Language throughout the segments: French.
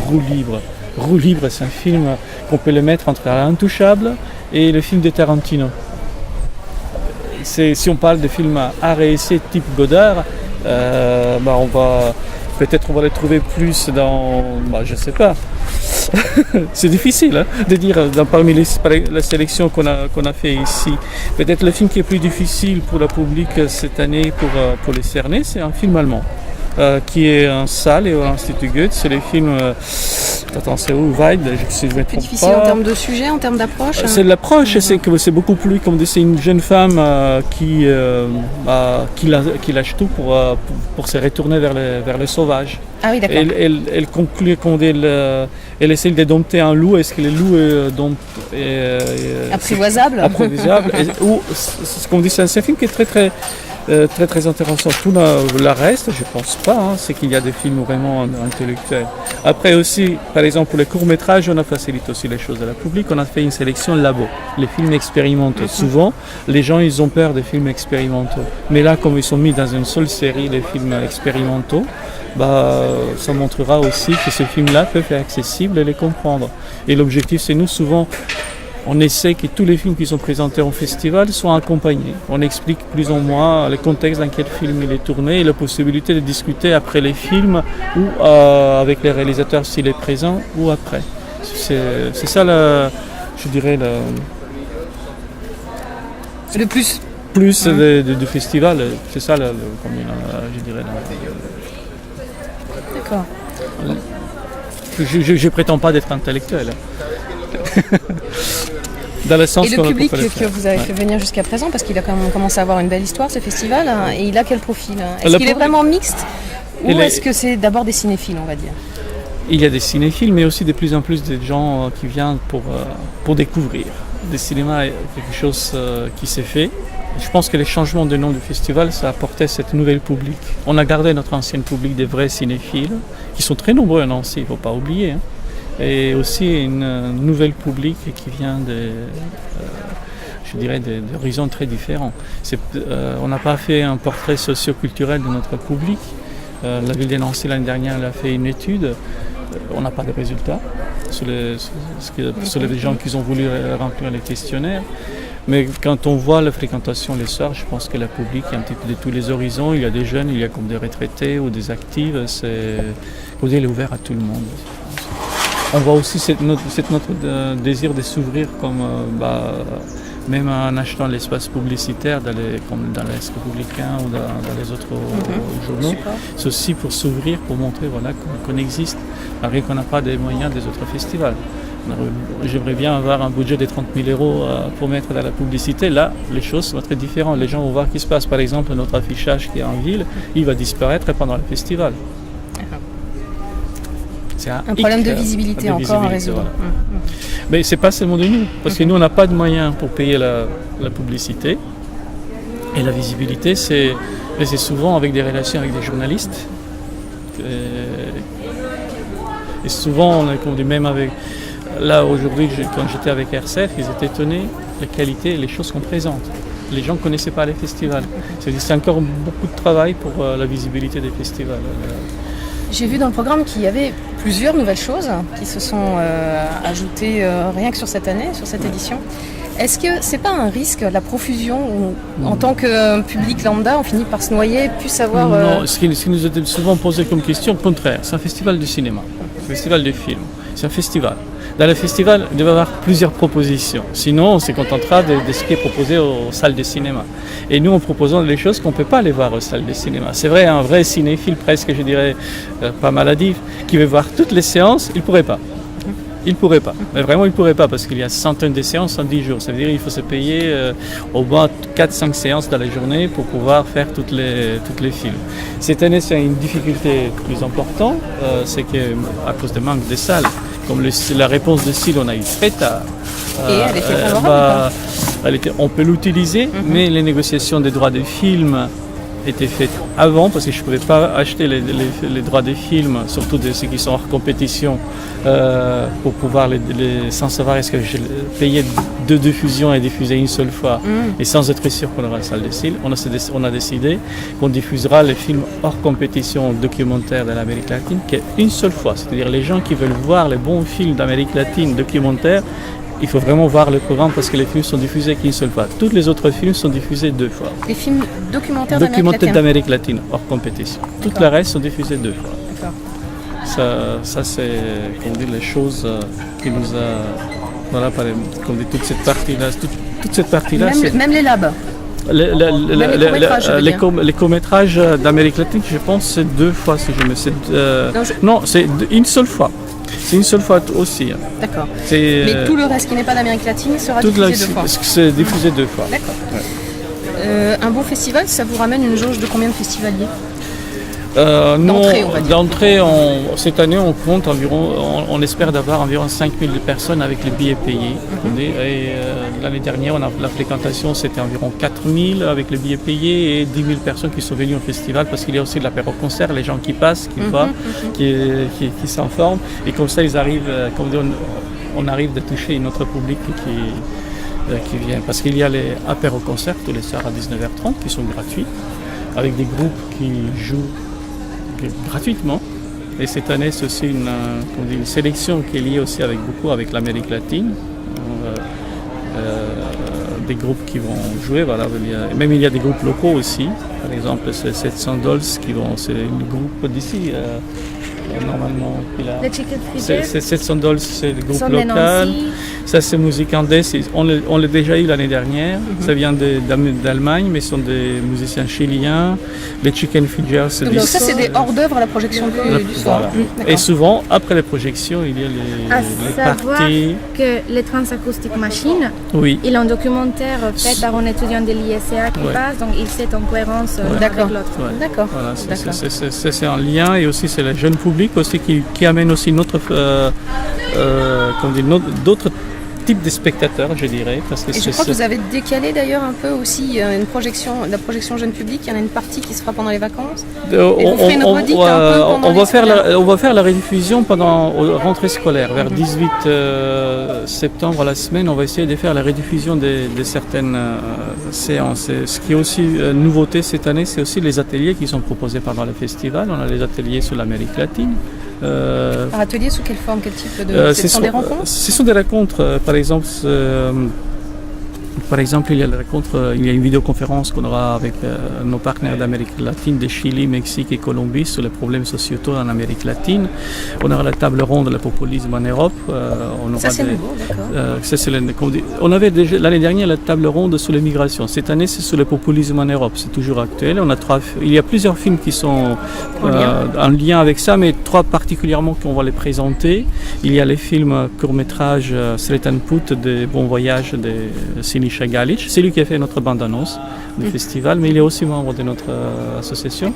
Roue libre. Roue libre, c'est un film qu'on peut le mettre entre Intouchable et le film de Tarantino. Si on parle de films à art et essai type Godard, peut-être on va les trouver plus dans, je sais pas. C'est difficile de dire parmi la sélection qu'on a fait ici. Peut-être le film qui est plus difficile pour le public cette année pour les cerner, c'est un film allemand. Qui est en salle et au Institut Goethe. C'est les films. C'est où Weid, si je me trompe pas. Difficile en termes de sujet, en termes d'approche. C'est de l'approche, c'est beaucoup plus comme c'est une jeune femme qui lâche tout pour se retourner vers le sauvage. Ah oui, d'accord. Elle conclut quand elle essaie de dompter un loup. Est-ce que le loup est apprivoisable. Ou ce qu'on dit, c'est un film qui est très intéressant. Tout le reste, je pense pas, c'est qu'il y a des films vraiment intellectuels. Après aussi, par exemple, pour les courts-métrages, on a facilité aussi les choses à la public. On a fait une sélection labo, les films expérimentaux. Souvent, les gens, ils ont peur des films expérimentaux. Mais là, comme ils sont mis dans une seule série de films expérimentaux, ça montrera aussi que ces films-là peuvent être accessibles et les comprendre. Et l'objectif, c'est nous, souvent, on essaie que tous les films qui sont présentés en festival soient accompagnés. On explique plus ou moins le contexte dans quel film il est tourné et la possibilité de discuter après les films ou avec les réalisateurs s'il est présent ou après. C'est ça, je dirais, le plus. Du festival. C'est ça, je dirais. D'accord. Je prétends pas d'être intellectuel. Dans le sens et le public que vous avez fait venir jusqu'à présent, parce qu'il a quand même commencé à avoir une belle histoire ce festival, et il a quel profil? Est-ce qu'il est vraiment mixte ou est-ce que c'est d'abord des cinéphiles, on va dire? Il y a des cinéphiles, mais aussi de plus en plus de gens qui viennent pour découvrir. Le cinéma est quelque chose qui s'est fait. Je pense que les changements de nom du festival, ça a apporté cette nouvelle public. On a gardé notre ancien public des vrais cinéphiles, qui sont très nombreux à Nancy, il ne faut pas oublier. Et aussi une nouvelle public qui vient d'horizons très différents. On n'a pas fait un portrait socio-culturel de notre public. La ville de Nancy l'année dernière elle a fait une étude. On n'a pas de résultats sur les gens qui ont voulu remplir les questionnaires. Mais quand on voit la fréquentation les soirs, je pense que le public est un petit peu de tous les horizons. Il y a des jeunes, il y a comme des retraités ou des actifs. Il est ouvert à tout le monde. On voit aussi notre désir de s'ouvrir comme même en achetant l'espace publicitaire comme dans l'Est républicain ou dans les autres journaux. Super. C'est aussi pour s'ouvrir, pour montrer qu'on existe, malgré qu'on n'a pas des moyens des autres festivals. J'aimerais bien avoir un budget de 30 000 euros pour mettre dans la publicité. Là, les choses sont très différentes. Les gens vont voir ce qui se passe. Par exemple, notre affichage qui est en ville, il va disparaître pendant le festival. C'est un problème de visibilité encore à résoudre. Voilà. Mais ce n'est pas seulement de nous, parce que nous, on n'a pas de moyens pour payer la publicité. Et la visibilité, c'est souvent avec des relations avec des journalistes. Et souvent, on est même avec... Là, aujourd'hui, quand j'étais avec RCF, ils étaient étonnés de la qualité et les choses qu'on présente. Les gens ne connaissaient pas les festivals. C'est encore beaucoup de travail pour la visibilité des festivals. J'ai vu dans le programme qu'il y avait plusieurs nouvelles choses qui se sont ajoutées rien que sur cette année, sur cette édition. Est-ce que c'est pas un risque, la profusion, où en tant que public lambda, on finit par se noyer, plus savoir... Non, ce qui nous a souvent posé comme question, au contraire, c'est un festival de cinéma, un festival de films, c'est un festival. Dans le festival, il doit y avoir plusieurs propositions. Sinon, on se contentera de ce qui est proposé aux salles de cinéma. Et nous, en proposant des choses qu'on ne peut pas aller voir aux salles de cinéma. C'est vrai, un vrai cinéphile, presque, je dirais, pas maladif, qui veut voir toutes les séances, il ne pourrait pas. Il ne pourrait pas. Mais vraiment, il ne pourrait pas, parce qu'il y a centaines de séances en 10 jours. Ça veut dire qu'il faut se payer au moins 4-5 séances dans la journée pour pouvoir faire toutes les films. Cette année, c'est une difficulté plus importante, c'est qu'à cause du manque de salles, comme la réponse de Syl, on a eu très tard. Et elle était favorable on peut l'utiliser, mais les négociations des droits des films étaient faites avant, parce que je ne pouvais pas acheter les droits des films, surtout de ceux qui sont hors compétition, pour pouvoir sans savoir est-ce que je payais 2 diffusions et diffuser une seule fois, et sans être sûr qu'on aura la salle de cinéma. On a décidé qu'on diffusera les films hors compétition documentaires de l'Amérique latine qu'une seule fois. C'est-à-dire les gens qui veulent voir les bons films d'Amérique latine documentaires, il faut vraiment voir le programme parce que les films sont diffusés qu'une seule fois. Tous les autres films sont diffusés 2 fois. Les films documentaires d'Amérique latine, hors compétition. Tout le reste sont diffusés 2 fois. D'accord. Ça c'est, comme dit, les choses qui nous a... Voilà, comme dit, toute cette partie-là. Même les labs. Les courts-métrages d'Amérique latine, je pense, c'est 2 fois. Si je me... Non, c'est une seule fois. C'est une seule fois aussi. D'accord. Mais tout le reste qui n'est pas d'Amérique latine sera diffusé 2 fois. C'est diffusé 2 fois. D'accord. Ouais. Un bon festival, ça vous ramène une jauge de combien de festivaliers? D'entrée, cette année, on compte environ, on espère d'avoir environ 5000 personnes avec les billets payés. Et l'année dernière, la fréquentation, c'était environ 4000 avec les billets payés et 10 000 personnes qui sont venues au festival parce qu'il y a aussi de l'apéro-concert, les gens qui passent, qui voient, qui s'informent. Et comme ça, ils arrivent, on arrive de toucher une autre public qui vient. Parce qu'il y a les apéro-concerts tous les soirs à 19h30 qui sont gratuits, avec des groupes qui jouent gratuitement. Et cette année, c'est aussi une sélection qui est liée aussi avec l'Amérique latine. Des groupes qui vont jouer, voilà. Il y a des groupes locaux aussi. Par exemple, c'est 700 Dolls c'est un groupe d'ici. Normalement, c'est 700 Dolls, c'est le groupe local. Ça, c'est Musique Andes. On l'a déjà eu l'année dernière. Ça vient d'Allemagne, mais ce sont des musiciens chiliens. Les Chicken Fingers, c'est donc ça, c'est des hors-d'œuvre à la projection du soir. Voilà. Et souvent, après les projections, il y a les parties. Que les Transacoustic Machines, il a un documentaire fait par un étudiant de l'ISA qui passe, donc il s'est en cohérence avec l'autre. Ouais. D'accord. Voilà, c'est un lien, et aussi c'est le jeune public aussi qui amène aussi d'autres types de spectateurs, je dirais. Parce que je crois que vous avez décalé d'ailleurs un peu aussi la projection jeune public. Il y en a une partie qui se fera pendant les vacances. On va faire la rediffusion pendant la rentrée scolaire. Vers 18 septembre, la semaine, on va essayer de faire la rediffusion de certaines séances. Et ce qui est aussi nouveauté cette année, c'est aussi les ateliers qui sont proposés pendant le festival. On a les ateliers sur l'Amérique latine. Ateliers sous quelle forme, quel type de... Ce sont des rencontres? Ce sont des rencontres. Par exemple, il y a une vidéoconférence qu'on aura avec nos partenaires d'Amérique latine, de Chili, Mexique et Colombie sur les problèmes sociétaux en Amérique latine. On aura la table ronde le populisme en Europe. Ça, c'est nouveau, d'accord. On avait déjà l'année dernière la table ronde sur l'immigration. Cette année, c'est sur le populisme en Europe. C'est toujours actuel. Il y a plusieurs films qui sont en lien avec ça, mais 3 particulièrement qu'on va les présenter. Il y a les films court-métrages Sretan Put de Bon Voyage de Siniša Galić. C'est lui qui a fait notre bande-annonce du festival, mais il est aussi membre de notre association.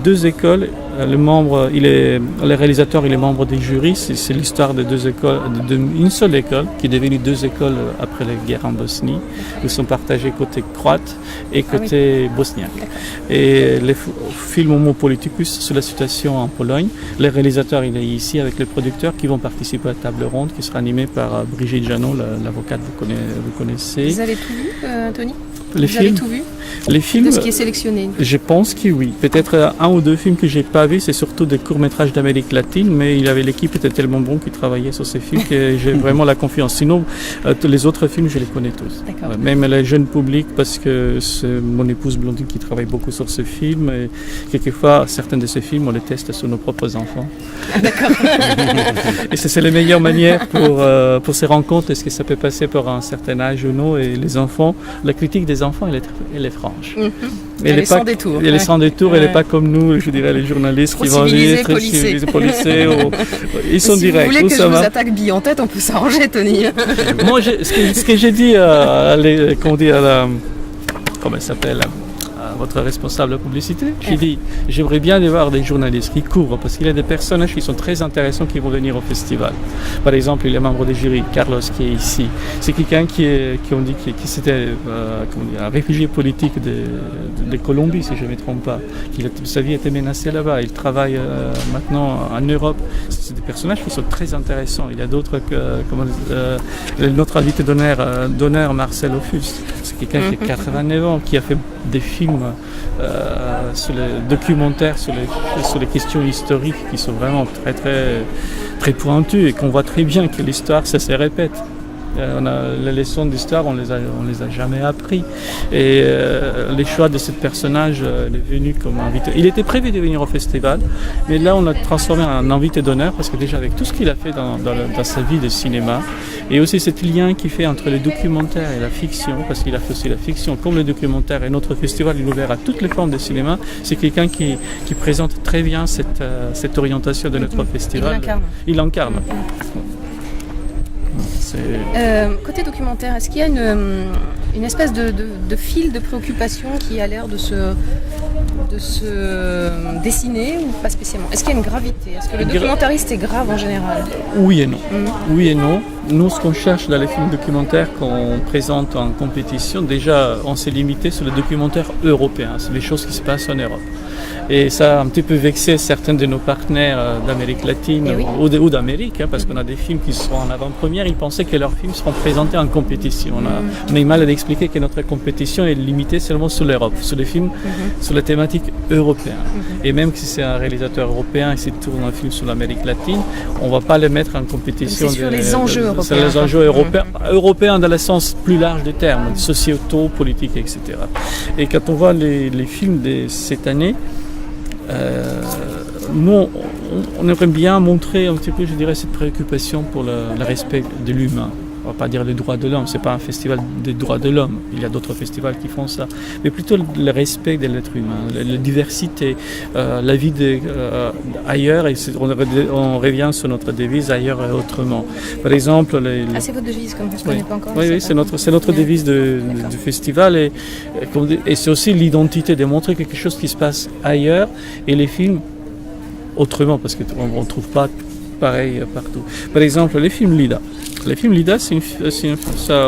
2 écoles. Le réalisateur, il est membre du jury. C'est l'histoire de 2 écoles, une seule école qui est devenue 2 écoles après la guerre en Bosnie. Ils sont partagés côté croate et côté bosnien. Et les films Homo Politicus sur la situation en Pologne. Le réalisateur, il est ici avec les producteurs qui vont participer à la table ronde qui sera animée par Brigitte Janot, l'avocate que vous connaissez. Vous avez tout vu, Tony? Vous avez tout vu? Les films, de ce qui est sélectionné? Je pense que oui. Peut-être 1 ou 2 films que j'ai pas vus, c'est surtout des courts-métrages d'Amérique latine, mais l'équipe était tellement bon qui travaillait sur ces films que j'ai vraiment la confiance. Sinon, les autres films, je les connais tous. Même les jeunes publics, parce que c'est mon épouse Blondine qui travaille beaucoup sur ce film. Et quelquefois, certains de ces films, on les teste sur nos propres enfants. D'accord. Et c'est la meilleure manière pour ces rencontres. Est-ce que ça peut passer par un certain âge ou non? Et les enfants, la critique des enfants, elle est franche. Elle est sans détour. Elle est sans détour, elle n'est pas comme nous, je dirais, les journalistes qui vont lire, très civilisés, policés. Ils sont directs. Si vous voulez que je vous attaque bille en tête, on peut s'arranger, Tony. Moi, ce que j'ai dit, comment elle s'appelle, votre responsable publicité. J'ai dit, j'aimerais bien y voir des journalistes qui couvrent, parce qu'il y a des personnages qui sont très intéressants qui vont venir au festival. Par exemple, il y a un membre du jury, Carlos, qui est ici. C'est quelqu'un qui c'était un réfugié politique de Colombie, si je ne me trompe pas. Sa vie était menacée là-bas. Il travaille maintenant en Europe. C'est des personnages qui sont très intéressants. Il y a d'autres notre invité d'honneur, Marcel Ophuls. C'est quelqu'un qui a 89 ans, qui a fait des films sur les documentaires, sur les questions historiques qui sont vraiment très, très, très pointus et qu'on voit très bien que l'histoire, ça se répète. Les leçons d'histoire, on les a jamais appris. Et les choix de ce personnage, il est venu comme invité. Il était prévu de venir au festival, mais là on l'a transformé en invité d'honneur parce que déjà avec tout ce qu'il a fait dans sa vie de cinéma, et aussi ce lien qu'il fait entre le documentaire et la fiction, parce qu'il a fait aussi la fiction comme le documentaire, et notre festival il est ouvert à toutes les formes de cinéma. C'est quelqu'un qui présente très bien cette orientation de notre festival. Il l'incarne. Côté documentaire, est-ce qu'il y a une espèce de fil de préoccupation qui a l'air de se dessiner ou pas spécialement? Est-ce qu'il y a une gravité? Est-ce que le documentariste est grave en général? Oui et non. Oui et non. Nous, ce qu'on cherche dans les films documentaires qu'on présente en compétition, déjà, on s'est limité sur le documentaire européen. C'est les choses qui se passent en Europe. Et ça a un petit peu vexé certains de nos partenaires d'Amérique latine ou d'Amérique, parce qu'on a des films qui seront en avant-première. Ils pensaient que leurs films seront présentés en compétition. On a eu mal à expliquer que notre compétition est limitée seulement sur l'Europe, sur les films, sur la thématique européenne. Et même si c'est un réalisateur européen et s'il tourne un film sur l'Amérique latine, on ne va pas le mettre en compétition. C'est sur les enjeux européens. C'est les enjeux européens dans le sens plus large des termes, sociétaux, politiques, etc. Et quand on voit les films de cette année, nous, on aimerait bien montrer un petit peu, je dirais, cette préoccupation pour le respect de l'humain. On ne va pas dire les droits de l'homme, ce n'est pas un festival des droits de l'homme. Il y a d'autres festivals qui font ça. Mais plutôt le respect de l'être humain, la diversité, la vie ailleurs. Et on revient sur notre devise ailleurs et autrement. Par exemple... c'est votre devise, comme je ne connais pas encore. Oui, c'est notre devise du festival. Et c'est aussi l'identité, de montrer quelque chose qui se passe ailleurs et les films autrement, parce qu'on ne trouve pas pareil partout. Par exemple, les films Lida. Les films Lida,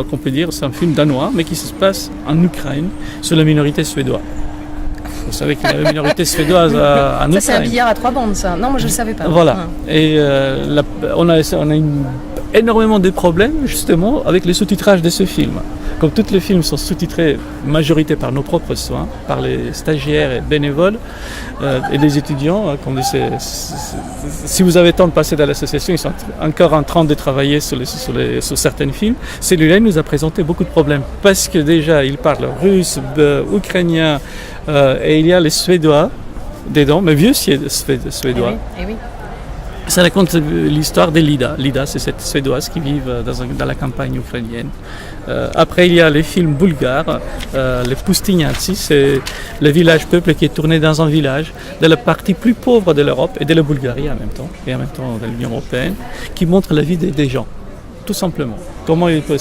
qu'on peut dire, c'est un film danois, mais qui se passe en Ukraine, sur la minorité suédoise. Vous savez qu'il y a une minorité suédoise en Ukraine. Ça, c'est un billard à 3 bandes, ça. Non, moi, je ne le savais pas. Voilà. Et on a énormément de problèmes, justement, avec le sous-titrage de ce film. Comme tous les films sont sous-titrés, majorité par nos propres soins, par les stagiaires et bénévoles et les étudiants. Comme si vous avez le temps de passer dans l'association, ils sont encore en train de travailler sur certains films. Celui-là nous a présenté beaucoup de problèmes parce que déjà, il parle russe, ukrainien et il y a les Suédois dedans, mais vieux Suédois. Eh oui. Ça raconte l'histoire de Lida. Lida, c'est cette Suédoise qui vit dans la campagne ukrainienne. Après, il y a les films bulgares, les Pustinyatsy, c'est le village-peuple qui est tourné dans un village de la partie plus pauvre de l'Europe et de la Bulgarie en même temps, et en même temps de l'Union européenne, qui montre la vie des gens, tout simplement.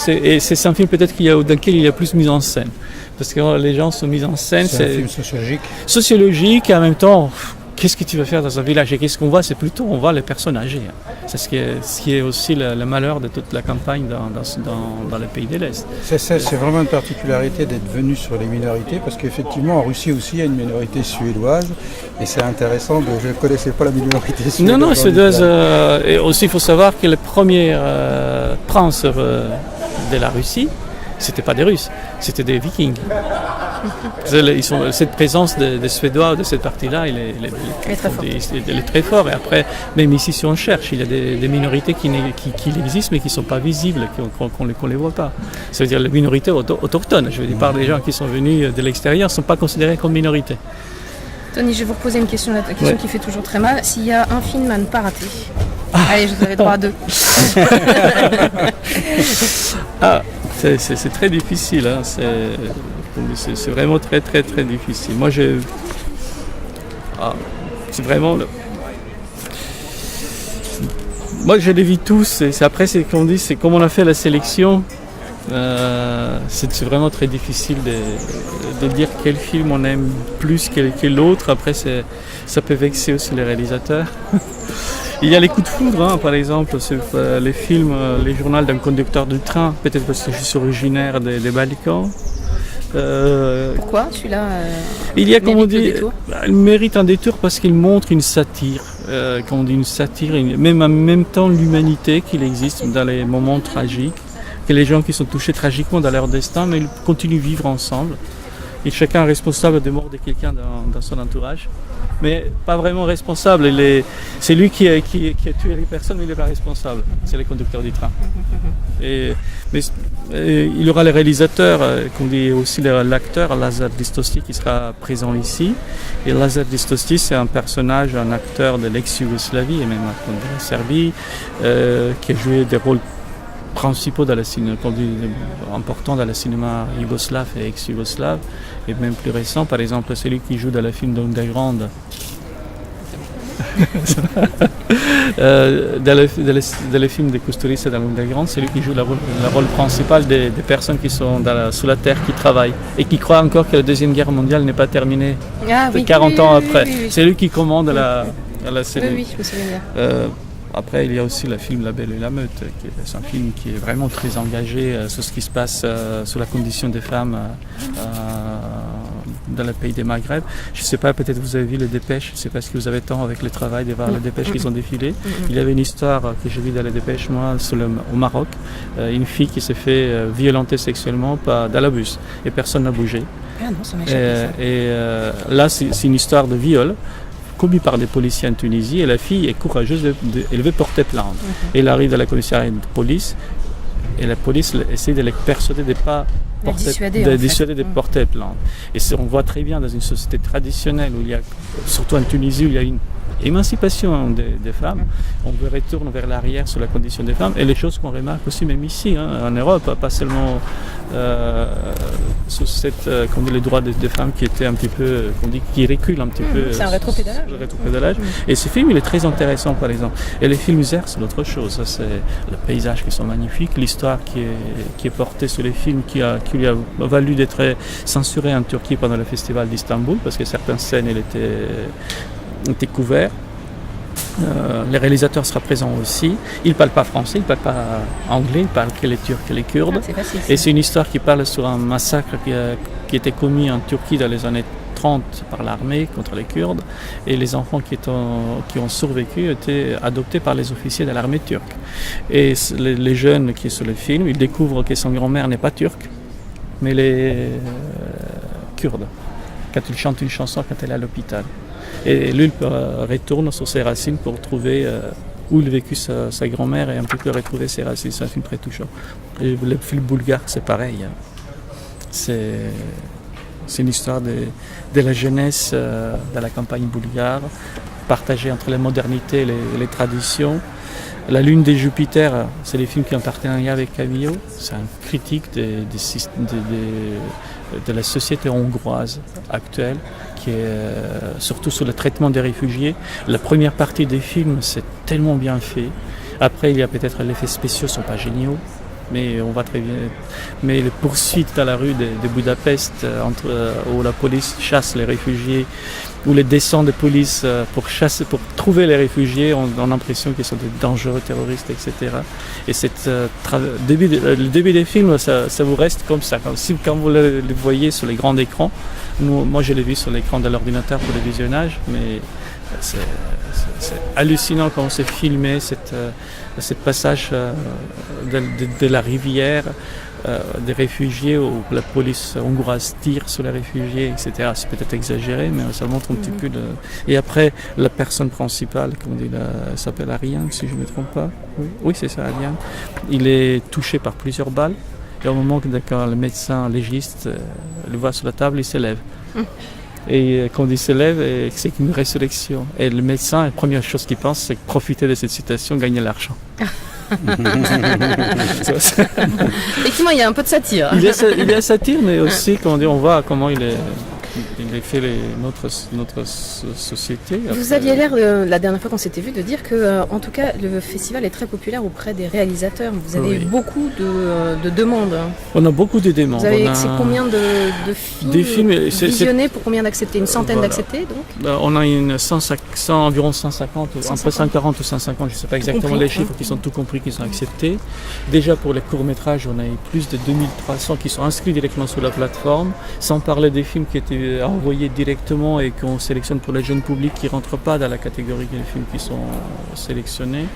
Et c'est un film peut-être dans lequel il y a plus mise en scène, parce que les gens sont mis en scène. C'est un film sociologique. Sociologique, et en même temps... Qu'est-ce que tu veux faire dans un village? Et qu'est-ce qu'on voit? C'est plutôt, on voit les personnes âgées. C'est ce qui est aussi le malheur de toute la campagne dans les pays de l'Est. C'est vraiment une particularité d'être venu sur les minorités, parce qu'effectivement, en Russie aussi, il y a une minorité suédoise. Et c'est intéressant, je ne connaissais pas la minorité suédoise. Non, suédoise. Et aussi, il faut savoir que le premier prince de la Russie, c'était pas des Russes, c'était des Vikings. Cette présence des Suédois de cette partie-là, elle est très forte. Et après, même ici, si on cherche, il y a des minorités qui existent, mais qui ne sont pas visibles, qu'on ne les voit pas. Ça veut dire les minorités autochtones. Je veux dire, par des gens qui sont venus de l'extérieur, ne sont pas considérés comme minorités. Tony, je vais vous reposer une question qui fait toujours très mal. S'il y a un film à ne pas rater, allez, je vous avais droit à 2. C'est très difficile, hein. C'est vraiment très très très difficile. Moi c'est vraiment moi je les vis tous. Après c'est qu'on dit, c'est comme on a fait la sélection. C'est vraiment très difficile de dire quel film on aime plus que l'autre. Après, ça peut vexer aussi les réalisateurs. Il y a les coups de foudre, par exemple, les films, les journaux d'un conducteur de train, peut-être parce que je suis originaire des Balkans. Pourquoi celui-là il y a, comme on dit, il mérite un détour parce qu'il montre une satire, comme on dit, une satire, même en même temps l'humanité qu'il existe dans les moments tragiques, que les gens qui sont touchés tragiquement dans leur destin, mais ils continuent de vivre ensemble. Et chacun est responsable des morts de quelqu'un dans son entourage, mais pas vraiment responsable. C'est lui qui a tué les personnes, mais il n'est pas responsable. C'est le conducteur du train. Mais il y aura les réalisateurs, qu'on dit aussi l'acteur Lazar Distosti qui sera présent ici. Et Lazar Distosti, c'est un personnage, un acteur de l'ex-Yougoslavie et même de la Serbie, qui a joué des rôles principaux dans importants dans le cinéma yougoslave et ex-yougoslave, et même plus récent, par exemple celui qui joue dans le film d'Underground. Dans le film de Kusturica dans l'Underground, c'est lui qui joue le rôle principal des personnes qui sont sous la terre, qui travaillent et qui croient encore que la Deuxième Guerre mondiale n'est pas terminée 40 ans après. Oui. C'est lui qui commande la série. Oui, je me souviens bien. Après, il y a aussi le film La Belle et la Meute, c'est un film qui est vraiment très engagé sur ce qui se passe, sur la condition des femmes dans le pays des Maghreb. Je ne sais pas, peut-être vous avez vu les dépêches, je ne sais pas si vous avez temps avec le travail de voir les dépêches qui sont défilées. Il y avait une histoire que j'ai vue dans les dépêches, moi, au Maroc, une fille qui s'est fait violenter sexuellement dans le bus et personne n'a bougé. Ah non, ça m'a choqué, ça. Là, c'est une histoire de viol commis par des policiers en Tunisie, et la fille est courageuse, elle veut porter plainte. Elle arrive dans la commissariat de police, et la police essaie de les persuader de ne pas porter plainte. Et on voit très bien dans une société traditionnelle, où il y a, surtout en Tunisie, où il y a une émancipation des femmes, on retourne vers l'arrière sur la condition des femmes, et les choses qu'on remarque aussi même ici, en Europe, pas seulement sur les droits des femmes qui étaient un petit peu, qui reculent un petit peu. C'est un rétropédalage. Et ce film, il est très intéressant, par exemple. Et les films Zer, c'est autre chose. Ça, c'est les paysages qui sont magnifiques, l'histoire qui est portée sur les films, qui lui a valu d'être censuré en Turquie pendant le festival d'Istanbul, parce que certaines scènes, elles étaient couvertes. Le réalisateur sera présent aussi. Il ne parle pas français, il ne parle pas anglais, il parle que les Turcs et les Kurdes. Et c'est une histoire qui parle sur un massacre qui était commis en Turquie dans les années 30 par l'armée contre les Kurdes. Et les enfants qui ont survécu étaient adoptés par les officiers de l'armée turque. Et les jeunes qui sont sur le film, ils découvrent que son grand-mère n'est pas turque, mais elle est kurde, quand il chante une chanson quand elle est à l'hôpital. Et lui, il retourne sur ses racines pour trouver où il a vécu sa grand-mère et un petit peu retrouver ses racines. C'est un film très touchant. Et le film bulgare, c'est pareil. C'est une histoire de la jeunesse de la campagne bulgare, partagée entre la modernité et les traditions. La Lune de Jupiter, c'est les films qui ont partenariat avec Cavillo. C'est un critique de la société hongroise actuelle, qui est surtout sur le traitement des réfugiés. La première partie des films, c'est tellement bien fait. Après, il y a peut-être les effets spéciaux ne sont pas géniaux, mais on va très bien. Mais les poursuites dans la rue de Budapest, où la police chasse les réfugiés, où les descends de police pour trouver les réfugiés, on a l'impression qu'ils sont des dangereux terroristes, etc. Et le début des films, ça vous reste comme ça. Quand vous le voyez sur les grands écrans, moi je l'ai vu sur l'écran de l'ordinateur pour le visionnage, mais c'est hallucinant comment c'est filmé, ce passage de la rivière, des réfugiés où la police hongroise tire sur les réfugiés, etc. C'est peut-être exagéré, mais ça montre un petit peu Et après, la personne principale, comme on dit, elle s'appelle Ariane, si je ne me trompe pas. Oui, c'est ça, Ariane. Il est touché par plusieurs balles. Et au moment que le médecin légiste le voit sur la table, il s'élève. Et quand il s'élève, c'est une résurrection. Et le médecin, la première chose qu'il pense, c'est profiter de cette situation, gagner l'argent. Effectivement, il y a un peu de satire. Il y a satire, mais aussi, on voit comment il est j'ai fait notre société. Vous aviez l'air, la dernière fois qu'on s'était vu, de dire que, en tout cas, le festival est très populaire auprès des réalisateurs. Vous avez beaucoup de demandes. On a beaucoup de demandes. Vous avez combien de films visionnés pour combien d'acceptés? Une centaine d'acceptés, donc on a environ 150, entre 140 ou 150, je ne sais pas exactement les chiffres, qui sont tout compris, qui sont acceptés. Déjà pour les courts-métrages, on a eu plus de 2300 qui sont inscrits directement sur la plateforme, sans parler des films qui étaient envoyés directement et qu'on sélectionne pour le jeune public qui ne rentre pas dans la catégorie des films qui sont sélectionnés,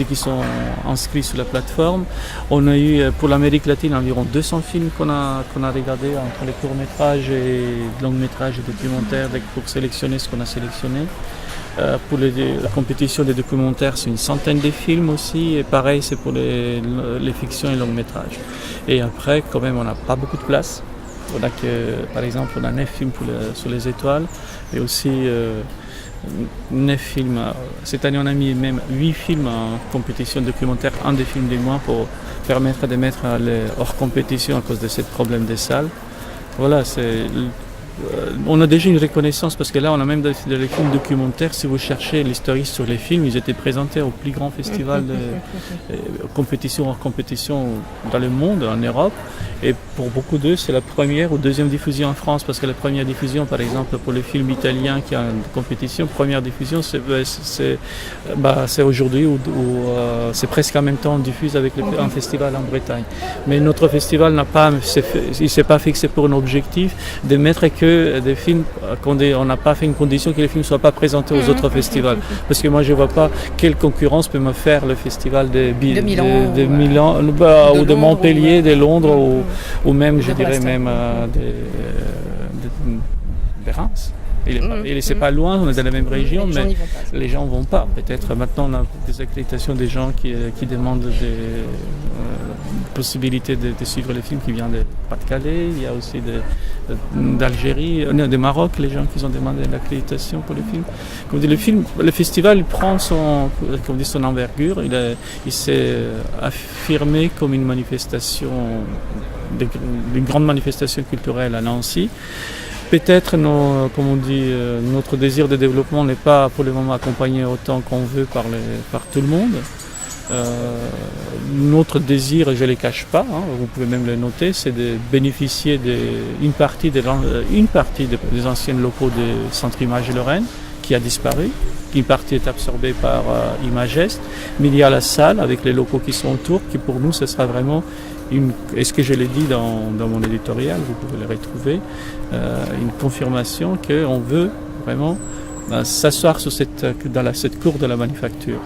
qui sont inscrits sur la plateforme. On a eu pour l'Amérique latine environ 200 films qu'on a regardés entre les courts-métrages et longs-métrages et documentaires pour sélectionner ce qu'on a sélectionné. Pour la compétition des documentaires, c'est une centaine de films aussi, et pareil c'est pour les fictions et longs-métrages. Et après, quand même, on n'a pas beaucoup de place. Par exemple, on a 9 films sur les étoiles, et aussi 9 films. Cette année, on a mis même 8 films en compétition documentaire, un des films des mois, pour permettre de mettre hors compétition à cause de ce problème des salles. Voilà, on a déjà une reconnaissance parce que là on a même des films documentaires. Si vous cherchez l'historique sur les films, ils étaient présentés au plus grand festival de compétition hors compétition dans le monde, en Europe. Et pour beaucoup d'eux, c'est la première ou deuxième diffusion en France, parce que la première diffusion, par exemple, pour les films italiens qui ont une compétition, première diffusion, c'est aujourd'hui ou c'est presque en même temps on diffuse avec un festival en Bretagne. Mais notre festival il s'est pas fixé pour un objectif de mettre que des films, on n'a pas fait une condition que les films ne soient pas présentés aux autres festivals. Parce que moi je ne vois pas quelle concurrence peut me faire le festival de Milan ou de Montpellier, de Londres ou même, je dirais même de Reims. C'est pas loin, on est dans la même région, mais les gens ne vont pas. Peut-être maintenant on a des accréditations des gens qui demandent des possibilités de suivre les films qui viennent de Pas-de-Calais, il y a aussi d'Algérie, de Maroc, les gens qui ont demandé l'accréditation pour les films. Comme dit, le festival il prend son envergure, il s'est affirmé comme une manifestation, une grande manifestation culturelle à Nancy. Peut-être, notre désir de développement n'est pas pour le moment accompagné autant qu'on veut par tout le monde. Notre désir, je ne les cache pas, vous pouvez même le noter, c'est de bénéficier d'une partie des anciens locaux de Centre Images Lorraine qui a disparu. Une partie est absorbée par Imagest, mais il y a la salle avec les locaux qui sont autour, qui pour nous, ce sera vraiment et ce que je l'ai dit dans mon éditorial, vous pouvez le retrouver, une confirmation qu'on veut vraiment s'asseoir sur dans cette cour de la manufacture.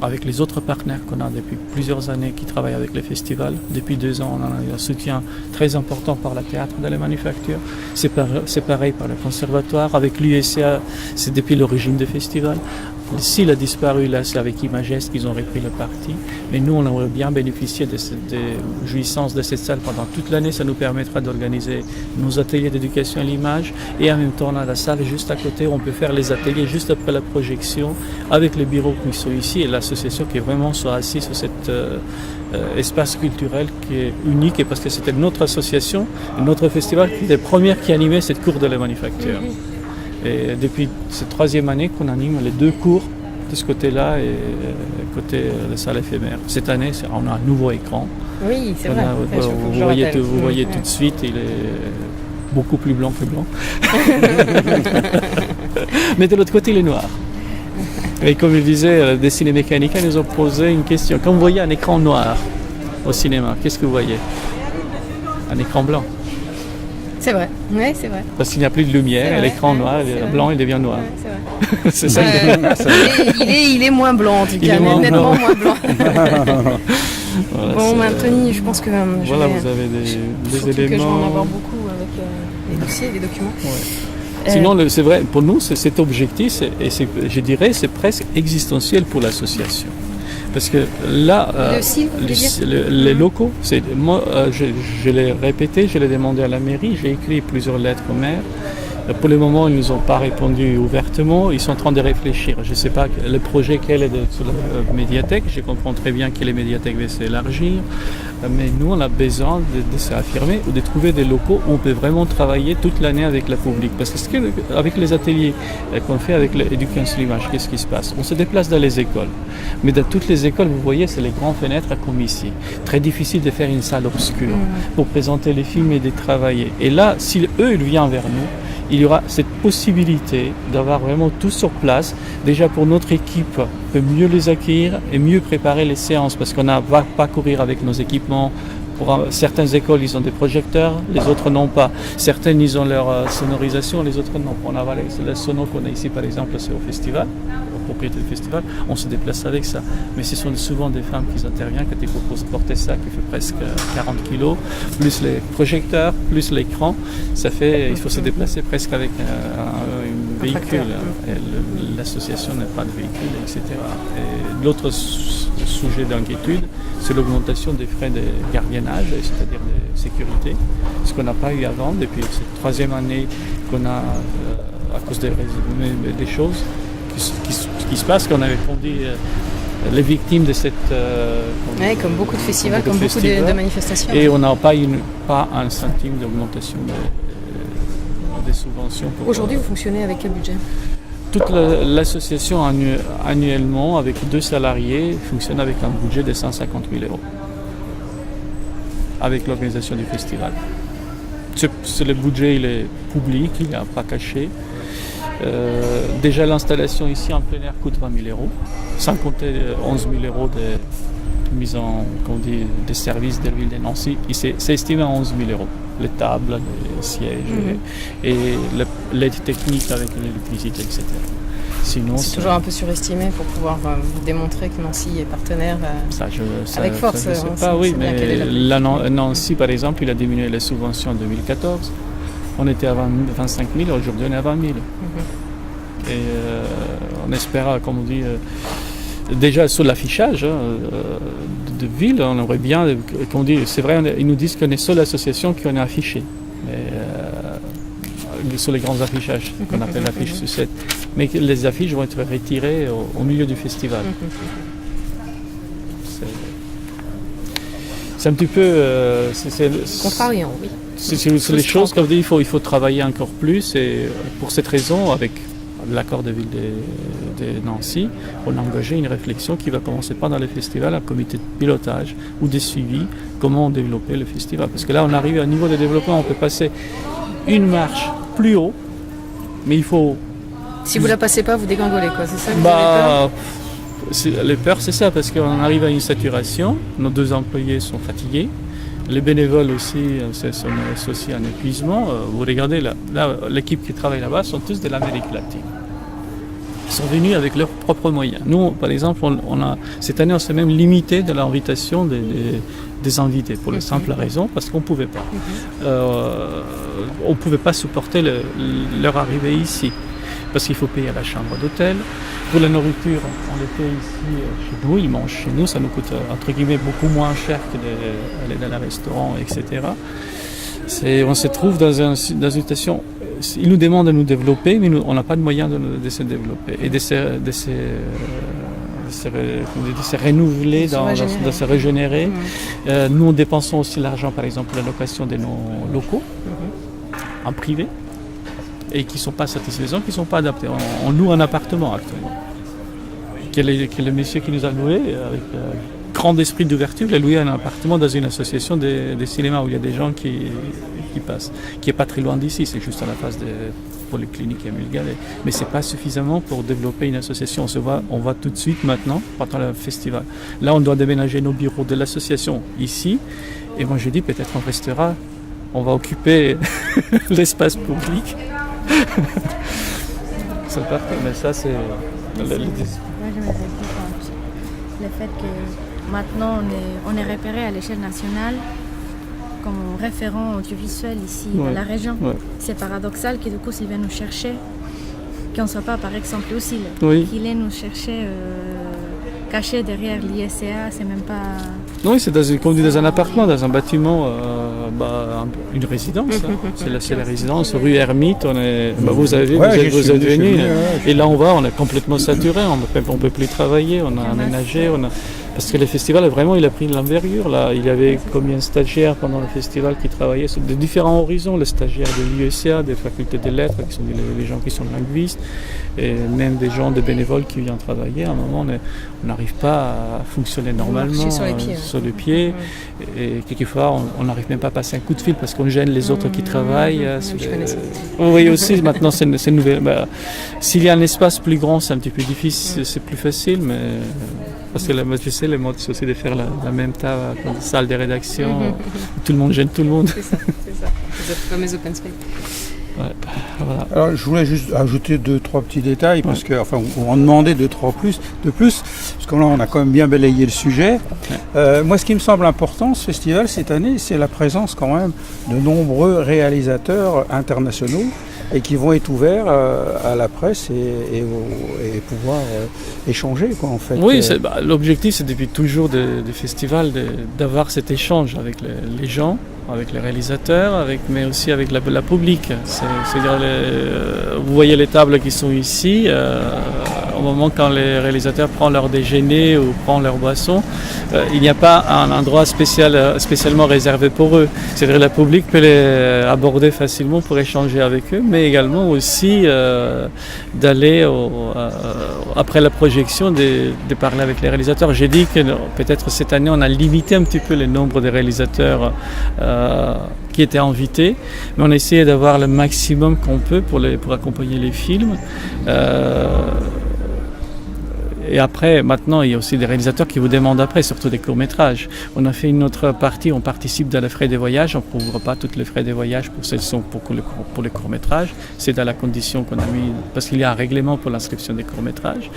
Avec les autres partenaires qu'on a depuis plusieurs années qui travaillent avec les festivals. Depuis 2 ans, on a un soutien très important par le théâtre de la manufacture. C'est pareil par le conservatoire. Avec l'USA, c'est depuis l'origine des festivals. S'il a disparu, là, c'est avec Imagest qu'ils ont repris le parti. Mais nous, on aurait bien bénéficié des jouissances de cette salle pendant toute l'année. Ça nous permettra d'organiser nos ateliers d'éducation à l'image. Et en même temps, on a la salle juste à côté où on peut faire les ateliers juste après la projection avec les bureaux qui sont ici et l'association qui est vraiment soit assise sur cet espace culturel qui est unique. Et parce que c'était notre association, notre festival qui était la première qui animait cette cour de la manufacture. Et depuis cette 3e année qu'on anime les 2 cours de ce côté-là et côté la salle éphémère. Cette année, on a un nouveau écran. Oui, c'est vrai. Vous voyez tout de suite, il est beaucoup plus blanc que blanc. Mais de l'autre côté, il est noir. Et comme il disait, des cinémécaniciens nous ont posé une question. Quand vous voyez un écran noir au cinéma, qu'est-ce que vous voyez? Un écran blanc. C'est vrai, oui, c'est vrai. Parce qu'il n'y a plus de lumière, et l'écran noir, blanc, il devient noir. Ouais, c'est ça. Il est moins blanc, en tout cas, nettement moins blanc. Voilà, bon, Anthony, je pense que vous avez des éléments. Que je vais en avoir beaucoup avec les dossiers, les documents. Ouais. Sinon, c'est vrai, pour nous, cet objectif, je dirais, c'est presque existentiel pour l'association. Parce que là, les locaux, moi, je l'ai répété, je l'ai demandé à la mairie, j'ai écrit plusieurs lettres au maire. Pour le moment, ils ne nous ont pas répondu ouvertement. Ils sont en train de réfléchir. Je ne sais pas le projet quel est sur la médiathèque. Je comprends très bien que les médiathèques vont s'élargir. Mais nous, on a besoin de s'affirmer ou de trouver des locaux où on peut vraiment travailler toute l'année avec le public. Parce que avec les ateliers qu'on fait avec l'éducation à l'image, qu'est-ce qui se passe? On se déplace dans les écoles. Mais dans toutes les écoles, vous voyez, c'est les grandes fenêtres comme ici. Très difficile de faire une salle obscure pour présenter les films et de travailler. Et là, si eux, ils viennent vers nous, il y aura cette possibilité d'avoir vraiment tout sur place. Déjà pour notre équipe, on peut mieux les accueillir et mieux préparer les séances parce qu'on ne va pas courir avec nos équipements. Pour certaines écoles, ils ont des projecteurs, les autres n'ont pas. Certaines, ils ont leur sonorisation, les autres non. On a le sono qu'on a ici, par exemple, c'est au festival, au propriété du festival. On se déplace avec ça. Mais ce sont souvent des femmes qui interviennent quand il faut porter ça, qui fait presque 40 kilos, plus les projecteurs, plus l'écran. Ça fait, il faut se déplacer presque avec un véhicule. L'association n'a pas de véhicule, etc. Et l'autre sujet d'inquiétude, c'est l'augmentation des frais de gardiennage, c'est-à-dire de sécurité, ce qu'on n'a pas eu avant, depuis cette troisième année qu'on a, à cause des choses qui se passent, qu'on avait répondu les victimes de cette... comme beaucoup de festivals, comme beaucoup de manifestations. Et on n'a pas un centime d'augmentation des subventions. Aujourd'hui, vous fonctionnez avec quel budget? Toute l'association annuellement, avec 2 salariés, fonctionne avec un budget de 150 000 €, avec l'organisation du festival. Le budget, il est public, il n'est pas caché. Déjà, l'installation ici en plein air coûte 20 000 €, sans compter 11 000 € de mise en des services de la ville de Nancy. C'est estimé à 11 000 €. Les tables, les sièges et l'aide technique avec l'électricité, etc. Sinon, c'est toujours un peu surestimé pour pouvoir vous démontrer que Nancy est partenaire avec force. Je ne sais pas, oui, mais Nancy, par exemple, il a diminué les subventions en 2014. On était à 25 000, aujourd'hui on est à 20 000. Et on espère, comme on dit, déjà sur l'affichage de ville, on aimerait bien, comme on dit, c'est vrai, ils nous disent qu'on est seule association qui en a affiché. Sur les grands affichages, qu'on appelle l'affiche sucette. Mais les affiches vont être retirées au milieu du festival. C'est un petit peu... contrariant, oui. C'est les choses comme dit, il faut travailler encore plus. Et pour cette raison, avec l'accord de ville de Nancy, on a engagé une réflexion qui va commencer pendant le festival, un comité de pilotage ou de suivi, comment développer le festival. Parce que là, on arrive à un niveau de développement, on peut passer une marche plus haut, mais il faut... Si vous la passez pas, vous dégringolez, quoi, c'est ça que vous avez peur? Les peurs, c'est ça, parce qu'on arrive à une saturation, nos 2 employés sont fatigués, les bénévoles aussi, c'est aussi un épuisement. Vous regardez, là, l'équipe qui travaille là-bas sont tous de l'Amérique latine. Ils sont venus avec leurs propres moyens. Nous, par exemple, cette année, on s'est même limité de l'invitation des invités, pour la simple raison, parce qu'on ne pouvait pas. On ne pouvait pas supporter leur arrivée ici, parce qu'il faut payer la chambre d'hôtel. Pour la nourriture, on les paye ici chez nous, ils mangent chez nous, ça nous coûte entre guillemets beaucoup moins cher que d'aller dans un restaurant, etc. On se trouve dans une situation, ils nous demandent de nous développer, mais on n'a pas de moyens de se développer et de se renouveler, de se régénérer. Nous dépensons aussi l'argent, par exemple, pour la location de nos locaux en privé et qui ne sont pas satisfaisants, qui ne sont pas adaptés. On loue un appartement actuellement. Le monsieur qui nous a loué, avec grand esprit d'ouverture, il a loué un appartement dans une association de cinéma où il y a des gens qui passent, qui n'est pas très loin d'ici, c'est juste à la face de Polyclinique et Mulgalet. Mais ce n'est pas suffisamment pour développer une association. On va tout de suite maintenant, pendant le festival. Là, on doit déménager nos bureaux de l'association ici. Et moi, je dis peut-être on restera, on va occuper l'espace public. C'est parfait, mais ça, c'est... Moi, je me dis le fait que maintenant, on est repéré à l'échelle nationale comme référent audiovisuel ici dans la région. Ouais. C'est paradoxal que du coup, s'ils viennent nous chercher, qu'on ne soit pas, par exemple, aussi qu'il est nous chercher caché derrière l'ISCA, c'est même pas... Oui, c'est comme dit, dans un appartement, dans un bâtiment, une résidence. C'est la résidence, rue Hermite. Vous avez vu, vous êtes venus. Et là, on est complètement saturé. On ne peut plus travailler. On a aménagé. Parce que le festival, vraiment, il a pris de l'envergure. Là, il y avait combien de stagiaires pendant le festival qui travaillaient sur de différents horizons. Les stagiaires de l'UECA, des facultés des lettres, qui sont les gens qui sont linguistes, et même des gens, des bénévoles qui viennent travailler. À un moment, on n'arrive pas à fonctionner normalement sur les pieds. Et quelquefois, on n'arrive même pas à passer un coup de fil parce qu'on gêne les autres qui travaillent. Vous voyez aussi, maintenant, c'est nouvelle. S'il y a un espace plus grand, c'est un petit peu difficile, c'est plus facile, mais parce que tu sais, le mode, c'est aussi de faire la même table dans la salle de rédaction. Tout le monde gêne tout le monde. C'est ça. Les fameux open space. Ouais, voilà. Alors, je voulais juste ajouter 2-3 petits détails, parce que, on en demandait 2-3 de plus, parce que là, on a quand même bien balayé le sujet. Moi, ce qui me semble important, ce festival, cette année, c'est la présence quand même de nombreux réalisateurs internationaux et qui vont être ouverts à la presse et pouvoir échanger, quoi, en fait. Oui, l'objectif, c'est depuis toujours des festivals d'avoir cet échange avec les gens, avec les réalisateurs, mais aussi avec la public. C'est-à-dire, vous voyez les tables qui sont ici, au moment quand les réalisateurs prennent leur déjeuner ou prennent leur boisson, il n'y a pas un endroit spécialement réservé pour eux. C'est-à-dire, la public peut les aborder facilement pour échanger avec eux, mais également aussi d'aller après la projection de parler avec les réalisateurs. J'ai dit que peut-être cette année on a limité un petit peu le nombre de réalisateurs qui étaient invités, mais on a essayé d'avoir le maximum qu'on peut pour accompagner les films. Et après, maintenant, il y a aussi des réalisateurs qui vous demandent après, surtout des courts-métrages. On a fait une autre partie, on participe dans les frais des voyages, on ne couvre pas tous les frais des voyages pour les courts-métrages. C'est dans la condition qu'on a mis, parce qu'il y a un règlement pour l'inscription des courts-métrages.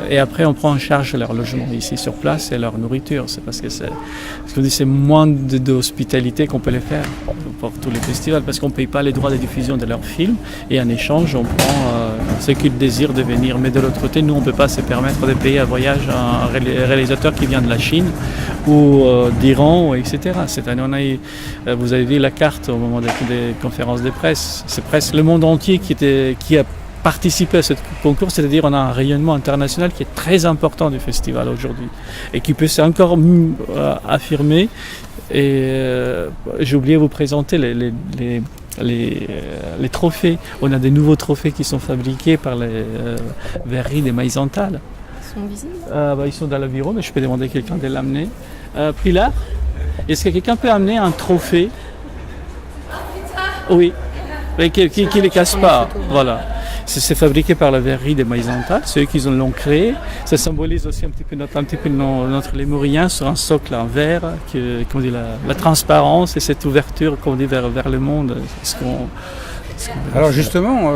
Et après, on prend en charge leur logement ici sur place et leur nourriture. C'est parce que c'est moins d'hospitalité qu'on peut les faire pour tous les festivals, parce qu'on ne paye pas les droits de diffusion de leurs films. Et en échange, on prend ceux qui désirent de venir. Mais de l'autre côté, nous, on ne peut pas se permettre de payer un voyage à un réalisateur qui vient de la Chine ou d'Iran, etc. Cette année, vous avez vu la carte au moment des conférences de presse. C'est presque le monde entier qui a participé à ce concours, c'est-à-dire on a un rayonnement international qui est très important du festival aujourd'hui et qui peut encore affirmer. Et j'ai oublié de vous présenter les trophées. On a des nouveaux trophées qui sont fabriqués par les verreries des Maïzantal. Ils sont visibles ils sont dans le bureau, mais je peux demander à quelqu'un de l'amener. Pilar, est-ce que quelqu'un peut amener un trophée? Oui, mais qui ne les casse pas. Voilà. C'est fabriqué par la verrerie des Maïzantal, c'est eux qui l'ont créé. Ça symbolise aussi un petit peu notre lémurien sur un socle en verre, la transparence et cette ouverture qu'on dit vers le monde. Alors justement,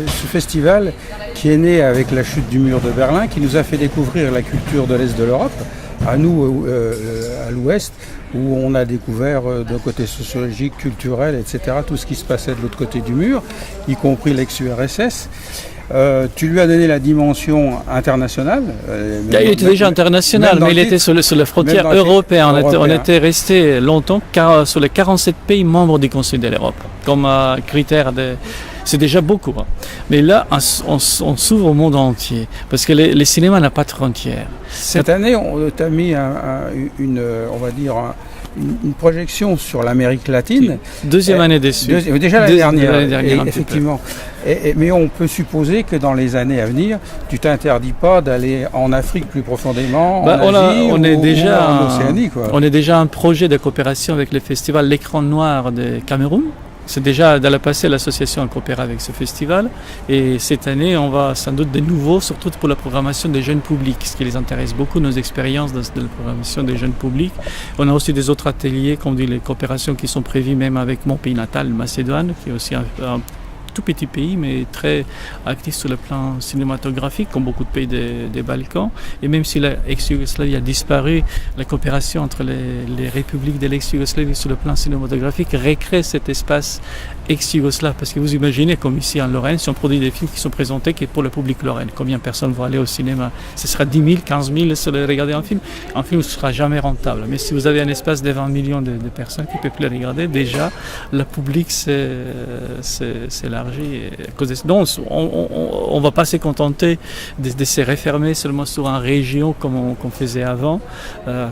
ce festival qui est né avec la chute du mur de Berlin, qui nous a fait découvrir la culture de l'Est de l'Europe, à nous, à l'Ouest, où on a découvert d'un côté sociologique, culturel, etc., tout ce qui se passait de l'autre côté du mur, y compris l'ex-URSS. Tu lui as donné la dimension internationale. Il était déjà international, mais il était sur la frontière européenne. On était resté longtemps sur les 47 pays membres du Conseil de l'Europe, comme critère de... C'est déjà beaucoup. Hein. Mais là, on s'ouvre au monde entier, parce que le cinéma n'a pas de frontières. Cette année, on t'a mis une projection sur l'Amérique latine. Deuxième année de suite. Déjà l'année dernière, effectivement. Mais on peut supposer que dans les années à venir, tu t'interdis pas d'aller en Afrique plus profondément, en Asie en Océanie. On est déjà un projet de coopération avec le festival L'Écran Noir de Cameroun. C'est déjà dans le passé, l'association a coopéré avec ce festival. Et cette année, on va sans doute de nouveau, surtout pour la programmation des jeunes publics, ce qui les intéresse beaucoup, nos expériences de la programmation des jeunes publics. On a aussi des autres ateliers, comme dit les coopérations qui sont prévues même avec mon pays natal, Macédoine, qui est aussi un tout petit pays, mais très actif sur le plan cinématographique, comme beaucoup de pays des Balkans. Et même si l'ex-Yougoslavie a disparu, la coopération entre les républiques de l'ex-Yougoslavie sur le plan cinématographique récrée cet espace ex-yougoslave. Parce que vous imaginez, comme ici en Lorraine, si on produit des films qui sont présentés que pour le public lorrain, combien de personnes vont aller au cinéma? Ce sera 10 000, 15 000 sur regarder un film. Un film ne sera jamais rentable. Mais si vous avez un espace de 20 millions de personnes qui peuvent le regarder, déjà, le public s'élargit. Donc, on ne va pas se contenter de se refermer seulement sur une région comme on faisait avant,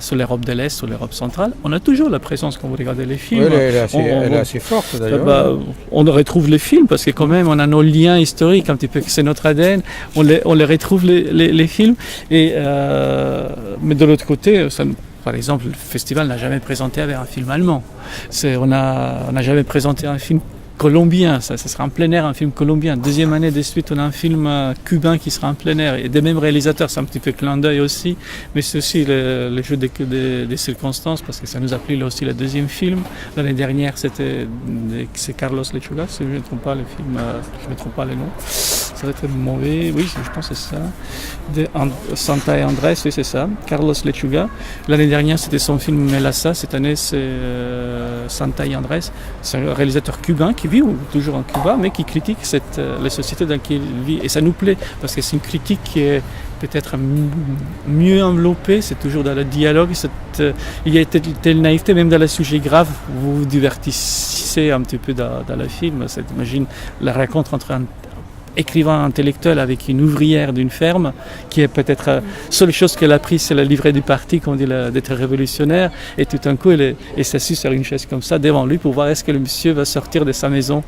sur l'Europe de l'Est, sur l'Europe centrale. On a toujours la présence quand vous regardez les films. Oui, elle est assez forte d'ailleurs. On retrouve les films parce que quand même on a nos liens historiques un petit peu, c'est notre ADN. On les retrouve les films. Mais de l'autre côté, par exemple, le festival n'a jamais présenté avec un film allemand. On n'a jamais présenté un film colombien, ça sera en plein air, un film colombien. Deuxième année de suite, on a un film cubain qui sera en plein air. Et des mêmes réalisateurs, c'est un petit peu clin d'œil aussi, mais c'est aussi le jeu des circonstances, parce que ça nous a plu là aussi le deuxième film. L'année dernière, c'est Carlos Lechuga, si je ne me trompe pas, le film, je ne me trompe pas le nom. Ça va être mauvais, oui, je pense que c'est ça. Santa et Andrés, oui, c'est ça. Carlos Lechuga. L'année dernière, c'était son film Melassa. Cette année, c'est Santa et Andrés. C'est un réalisateur cubain qui vit toujours en Cuba, mais qui critique la société dans laquelle il vit. Et ça nous plaît, parce que c'est une critique qui est peut-être mieux enveloppée, c'est toujours dans le dialogue. Il y a telle naïveté, même dans les sujets graves, vous vous divertissez un petit peu dans le film. Imagine la rencontre entre un écrivain intellectuel avec une ouvrière d'une ferme qui est peut-être la seule chose qu'elle a prise, c'est le livret du parti, comme on dit, d'être révolutionnaire, et tout d'un coup elle s'assied sur une chaise comme ça devant lui pour voir est-ce que le monsieur va sortir de sa maison.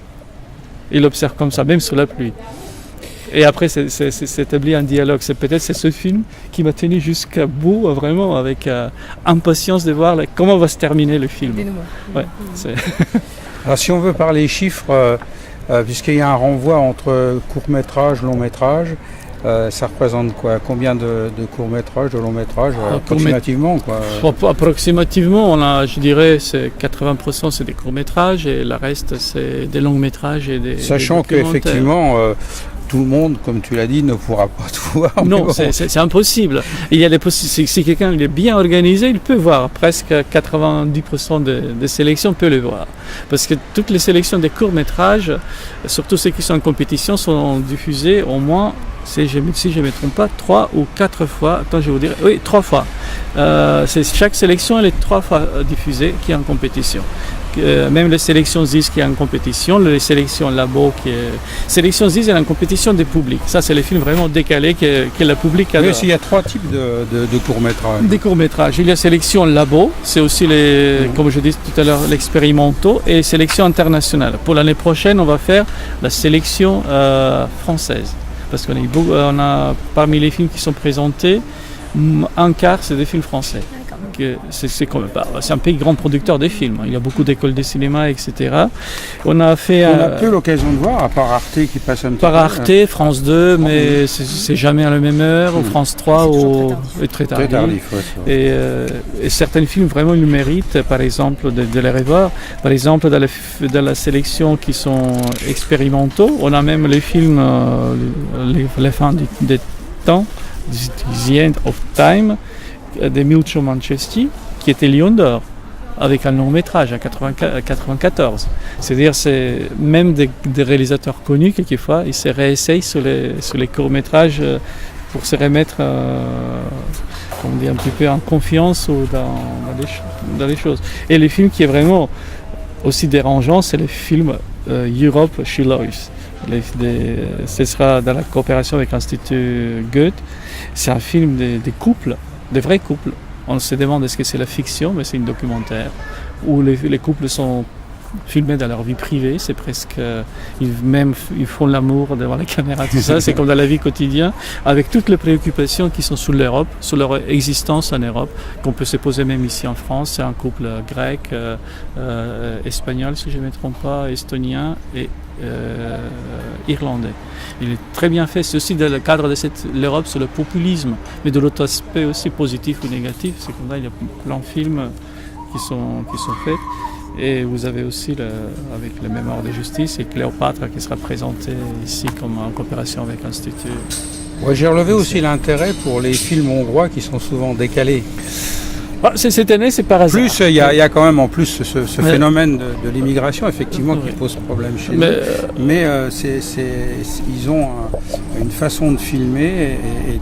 Il observe comme ça, même sous la pluie. Et après c'est établi un dialogue. C'est ce film qui m'a tenu jusqu'à bout, vraiment avec impatience de voir comment va se terminer le film. Ouais, Alors si on veut parler chiffres, puisqu'il y a un renvoi entre court-métrage, long-métrage, ça représente quoi? Combien de courts-métrages, de longs-métrages approximativement quoi? Approximativement, je dirais c'est 80% c'est des courts-métrages et le reste c'est des longs-métrages et des Sachant qu'effectivement tout le monde, comme tu l'as dit, ne pourra pas tout voir. Non, bon. c'est impossible. Il y a si quelqu'un est bien organisé, il peut voir. Presque 90% des sélections peut le voir. Parce que toutes les sélections des courts-métrages, surtout ceux qui sont en compétition, sont diffusées au moins, si je ne me trompe pas, 3 ou 4 fois. Attends, je vais vous dire. Oui, 3 fois. Chaque sélection, elle est 3 fois diffusée qui est en compétition. Même les sélections ZIS qui est en compétition, les sélections Labo qui est... Sélection ZIS est en compétition des publics. Ça, c'est les films vraiment décalés que le public adore. Oui, il y a 3 types de courts-métrages. Des courts-métrages. Il y a sélection Labo, c'est aussi, comme je disais tout à l'heure, l'expérimentaux, et sélection internationale. Pour l'année prochaine, on va faire la sélection française. Parce qu'on a parmi les films qui sont présentés, un quart, c'est des films français. C'est un pays grand producteur de films. Il y a beaucoup d'écoles de cinéma, etc. On a peu l'occasion de voir, à part Arte qui passe un petit peu. Par Arte, France 2, mais c'est jamais à la même heure, ou France 3, ou très tardif. Ouais, et certains films, vraiment, ils méritent, par exemple, de les revoir. Par exemple, dans la sélection qui sont expérimentaux, on a même les films Les fins des temps, The End of Time, de Milcho Manchester, qui était Lion d'Or, avec un long métrage à 94. C'est-à-dire, c'est même des réalisateurs connus, quelquefois, ils se réessayent sur les courts-métrages pour se remettre un petit peu en confiance dans les choses. Et le film qui est vraiment aussi dérangeant, c'est le film Europe chez Lois. Ce sera dans la coopération avec l'Institut Goethe. C'est un film des couples, des vrais couples. On se demande est-ce que c'est la fiction, mais c'est un documentaire où les couples sont filmés dans leur vie privée. C'est presque, ils font l'amour devant la caméra, tout ça. C'est comme dans la vie quotidienne, avec toutes les préoccupations qui sont sur l'Europe, sur leur existence en Europe, qu'on peut se poser même ici en France. C'est un couple grec, espagnol, si je ne me trompe pas, estonien et irlandais. Il est très bien fait. C'est aussi dans le cadre de l'Europe sur le populisme, mais de l'autre aspect aussi positif ou négatif. C'est comme ça, il y a plein de films qui sont faits. Et vous avez aussi, avec le Mémoire de justice, et Cléopâtre qui sera présenté ici comme en coopération avec l'Institut. Ouais, j'ai relevé aussi l'intérêt pour les films hongrois qui sont souvent décalés. Cette année, c'est par hasard. Plus, il y a quand même en plus ce phénomène de l'immigration, effectivement, qui pose problème chez nous. Mais ils ont une façon de filmer et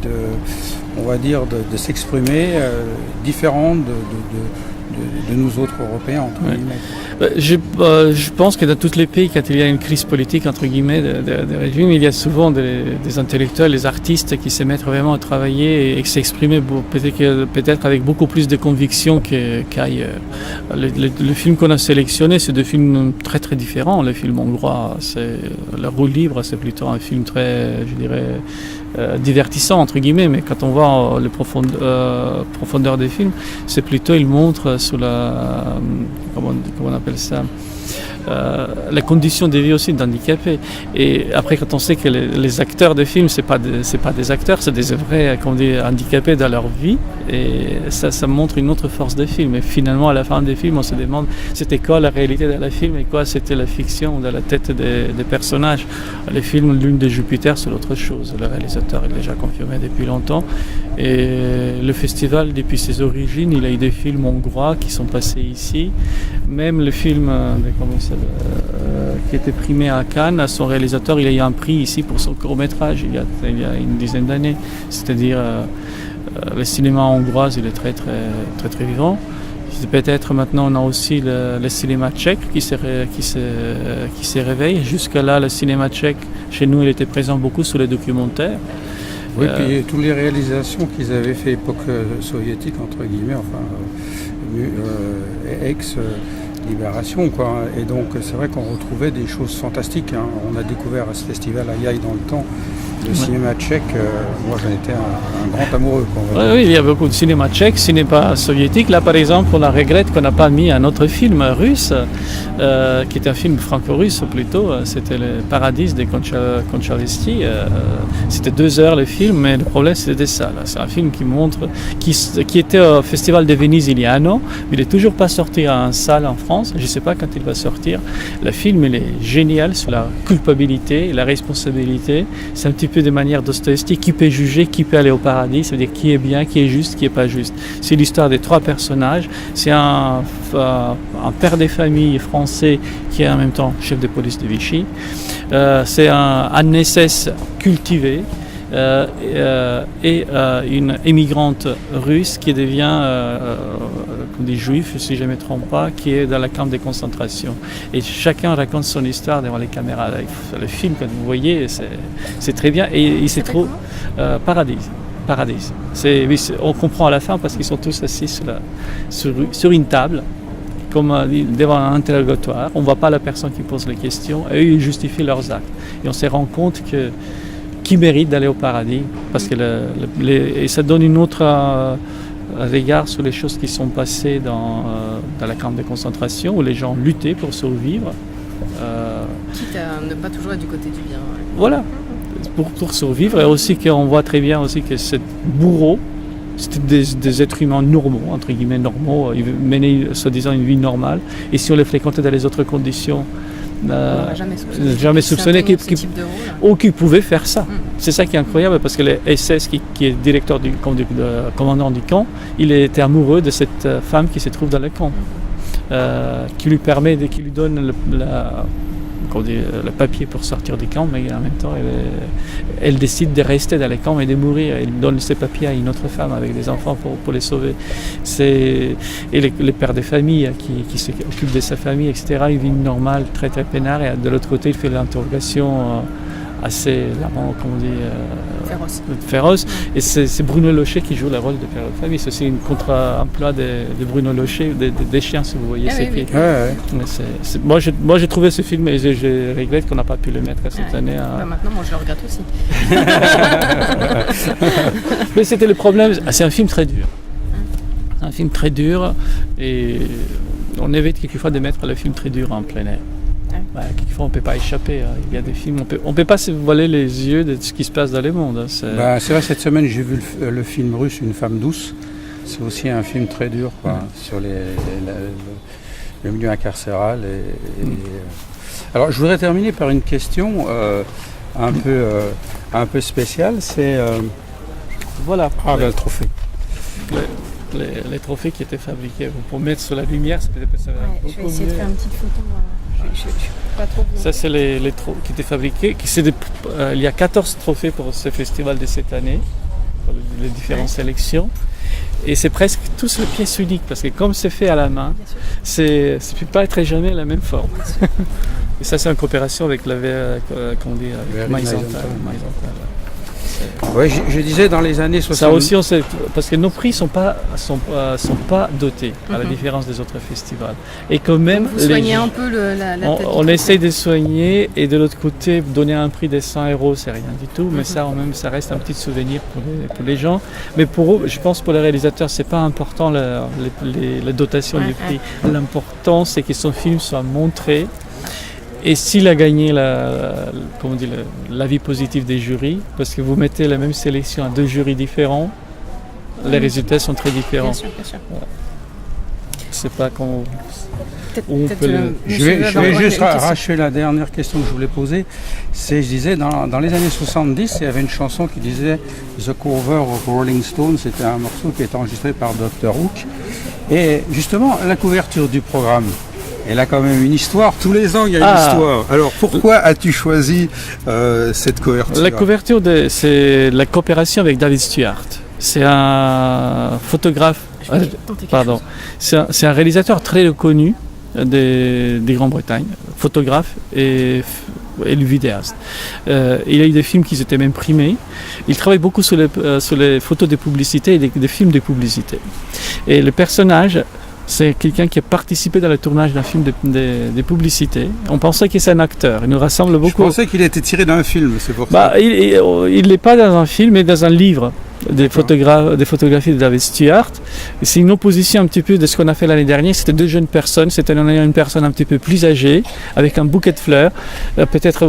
on va dire, de s'exprimer différente de nous autres Européens, entre guillemets. Je pense que dans tous les pays, quand il y a une crise politique, entre guillemets, de régime, il y a souvent des intellectuels, des artistes qui se mettent vraiment à travailler et qui s'exprimer peut-être avec beaucoup plus de conviction qu'ailleurs. Le film qu'on a sélectionné, c'est deux films très très différents. Le film hongrois, c'est La roue libre, c'est plutôt un film très, je dirais, divertissant, entre guillemets, mais quand on voit les profondeurs des films, c'est plutôt, il montre sur comment on appelle ça, la condition de vie aussi d'handicapés. Et après, quand on sait que les acteurs de films, c'est pas des acteurs, c'est des vrais, comme on dit, handicapés dans leur vie, et ça montre une autre force de film. Et finalement, à la fin des films, on se demande c'était quoi la réalité de la film et quoi c'était la fiction dans la tête des personnages. Les films, Lune de Jupiter, c'est l'autre chose. Le réalisateur est déjà confirmé depuis longtemps. Et le festival, depuis ses origines, il a eu des films hongrois qui sont passés ici. Même le film qui était primé à Cannes, son réalisateur, il a eu un prix ici pour son court-métrage il y a une dizaine d'années. C'est-à-dire, le cinéma hongrois, il est très, très, très, très vivant. Peut-être maintenant, on a aussi le cinéma tchèque qui se réveille. Jusque-là, le cinéma tchèque, chez nous, il était présent beaucoup sur les documentaires. Oui, puis toutes les réalisations qu'ils avaient fait époque soviétique, entre guillemets, ex-libération, quoi. Et donc, c'est vrai qu'on retrouvait des choses fantastiques. Hein. On a découvert à ce festival à Yaï dans le temps le cinéma tchèque. Moi, j'en étais un grand amoureux. Oui, il y a beaucoup de cinéma tchèque, cinéma soviétique. Là, par exemple, on regrette qu'on n'a pas mis un autre film russe, qui est un film franco-russe plutôt. C'était le Paradis de Konchalovsky. C'était 2 heures le film, mais le problème c'était ça. Là. C'est un film qui montre, qui était au Festival de Venise il y a un an, mais il n'est toujours pas sorti en salle en France. Je ne sais pas quand il va sortir. Le film, il est génial sur la culpabilité, la responsabilité. C'est un petit peu de manière Dostoïevski, qui peut juger, qui peut aller au paradis, c'est-à-dire qui est bien, qui est juste, qui n'est pas juste. C'est l'histoire des 3 personnages. C'est un père des familles français qui est en même temps chef de police de Vichy. C'est un SS cultivé. Et une émigrante russe qui devient, comme des juifs, si je ne me trompe pas, qui est dans la camp de concentration. Et chacun raconte son histoire devant les caméras. Le film, quand vous voyez, c'est très bien. Et il se trouve Paradis. On comprend à la fin parce qu'ils sont tous assis sur une table, comme devant un interrogatoire. On ne voit pas la personne qui pose les questions et eux, ils justifient leurs actes. Et on se rend compte qui mérite d'aller au paradis, parce que et ça donne une autre regard sur les choses qui sont passées dans la camp de concentration, où les gens luttaient pour survivre. Quitte à ne pas toujours être du côté du bien. Ouais. Voilà, pour survivre, et aussi qu'on voit très bien aussi que ces bourreaux, c'était des êtres humains normaux, entre guillemets normaux, ils menaient soi-disant une vie normale, et si on les fréquentait dans les autres conditions, on n'aurait jamais soupçonné qu'ils pouvaient faire ça. C'est ça qui est incroyable, parce que le SS qui est directeur commandant du camp, il était amoureux de cette femme qui se trouve dans le camp, qui lui donne le papier pour sortir du camp, mais en même temps elle décide de rester dans le camp et de mourir. Elle donne ses papiers à une autre femme avec des enfants pour les sauver. Et les pères de famille qui s'occupent de sa famille, etc., il vit une normale très très peinard, et de l'autre côté il fait l'interrogation assez, comment on dit, féroce. Et c'est Bruno Locher qui joue le rôle de père de famille. C'est aussi une contre-emploi de Bruno Locher, des chiens, si vous voyez ses pieds. Moi j'ai trouvé ce film et je regrette qu'on n'a pas pu le mettre cette année. Maintenant, moi je le regrette aussi. Mais c'était le problème. C'est un film très dur. Un film très dur, et on évite quelquefois de mettre le film très dur en plein air. Ouais, quelquefois on ne peut pas échapper. Il y a des films, on peut pas se voiler les yeux de ce qui se passe dans le monde. C'est vrai, cette semaine j'ai vu le film russe Une femme douce. C'est aussi un film très dur, quoi, sur le milieu incarcéral. Alors, je voudrais terminer par une question un peu spéciale. C'est voilà. Le trophée. Les trophées qui étaient fabriqués pour mettre sur la lumière, ça va je vais essayer de faire une petite photo. Je suis pas trop bien. Ça, c'est les trophées qui étaient fabriqués. Il y a 14 trophées pour ce festival de cette année, pour les différentes sélections. Et c'est presque tous les pièces uniques, parce que comme c'est fait à la main, ça ne peut pas être jamais la même forme. Et ça, c'est en coopération avec Maïzanta. Oui, je disais dans les années 60. Ça aussi, parce que nos prix sont pas dotés, à la différence des autres festivals. Et quand même, vous soignez un peu la tête on essaye de soigner, et de l'autre côté, donner un prix de 100 €, c'est rien du tout, mais ça reste un petit souvenir pour les gens. Mais pour eux, je pense pour les réalisateurs, c'est pas important la dotation du prix. L'important, c'est que son film soit montré. Et s'il a gagné l'avis positif des jurys, parce que vous mettez la même sélection à 2 jurys différents, les résultats sont très différents. Bien sûr. Voilà. C'est pas qu'on... Je vais juste arracher la dernière question que je voulais poser. Je disais, dans les années 70, il y avait une chanson qui disait The Cover of Rolling Stone. C'était un morceau qui était enregistré par Dr. Hook. Et justement, la couverture du programme, elle a quand même une histoire. Tous les ans, il y a une histoire. Alors, pourquoi as-tu choisi cette couverture? La couverture, c'est la coopération avec David Stewart. C'est un photographe. Pardon. C'est un réalisateur très reconnu des Grande-Bretagne, photographe et vidéaste. Il a eu des films qui étaient même primés. Il travaille beaucoup sur les photos de publicité et des films de publicité. Et le personnage, c'est quelqu'un qui a participé dans le tournage d'un film de publicité. On pensait que c'est un acteur. Il nous rassemble beaucoup. Je pensais qu'il était tiré d'un film, c'est pour ça. Il n'est pas dans un film, mais dans un livre des photographies de David Stewart. C'est une opposition un petit peu de ce qu'on a fait l'année dernière. C'était 2 jeunes personnes. C'était une personne un petit peu plus âgée, avec un bouquet de fleurs. Peut-être.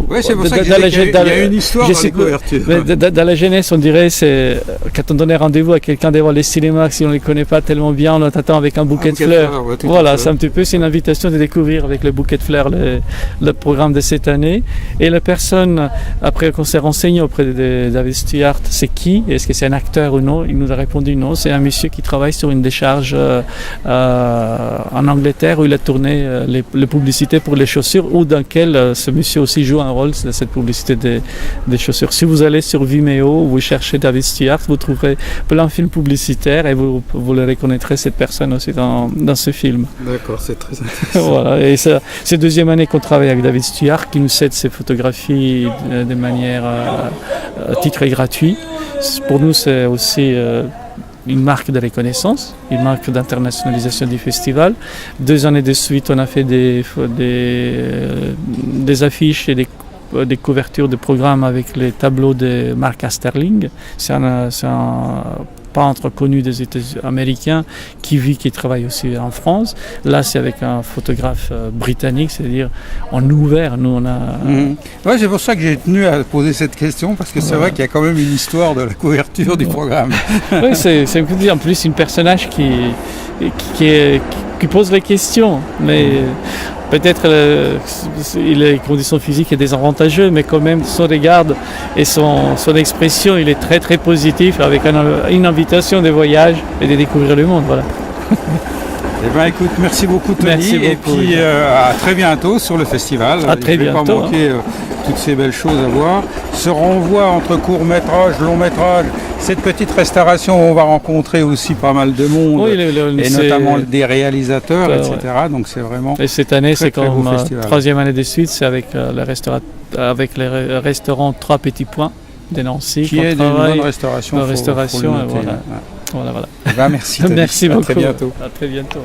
Oui, c'est pour ça qu'il y a une histoire dans les couvertures. Dans la jeunesse, on dirait, c'est quand on donnait rendez-vous à quelqu'un devant les cinémas, si on ne les connaît pas tellement bien, on t'attend avec un bouquet de fleurs. Voilà, c'est un petit peu, c'est une invitation de découvrir avec le bouquet de fleurs le programme de cette année. Et la personne, après qu'on s'est renseigné auprès de David Stewart, c'est qui? Est-ce que c'est un acteur ou non? Il nous a répondu non, c'est un monsieur qui travaille sur une décharge en Angleterre où il a tourné les publicités pour les chaussures, ou dans lequel ce monsieur aussi joue un rôle dans cette publicité des chaussures. Si vous allez sur Vimeo, vous cherchez David Stewart, vous trouverez plein de films publicitaires et vous le reconnaîtrez, cette personne aussi dans ce film. D'accord, c'est très intéressant. Voilà, et c'est la 2e année qu'on travaille avec David Stewart, qui nous cède ses photographies de manière titrée gratuite. Pour nous, c'est aussi une marque de reconnaissance, une marque d'internationalisation du festival. 2 années de suite, on a fait des affiches et des couvertures de programmes avec les tableaux de Mark Asterling. C'est un peintre connu des États américains qui travaille aussi en France. Là, c'est avec un photographe britannique, c'est-à-dire en ouvert. Nous, on a. Ouais, c'est pour ça que j'ai tenu à poser cette question, parce que c'est vrai qu'il y a quand même une histoire de la couverture du programme. Oui, c'est en plus une personnage qui pose les questions, mais peut-être les conditions physiques sont désavantageuses, mais quand même son regard et son expression, il est très très positif, avec une invitation de voyage et de découvrir le monde. Voilà. Eh bien, écoute, merci beaucoup Tony, merci beaucoup, et puis à très bientôt sur le festival. À très bientôt. Pas manquer toutes ces belles choses à voir. Ce renvoi entre court-métrage, long-métrage, cette petite restauration où on va rencontrer aussi pas mal de monde, oui, et notamment des réalisateurs, etc. Ouais. Donc c'est vraiment. Et cette année, c'est comme 3e année de suite, c'est avec les restaurants 3 petits points de Nancy. Qui est une bonne restauration. Voilà. Ben, merci. Merci beaucoup. À très bientôt. À très bientôt.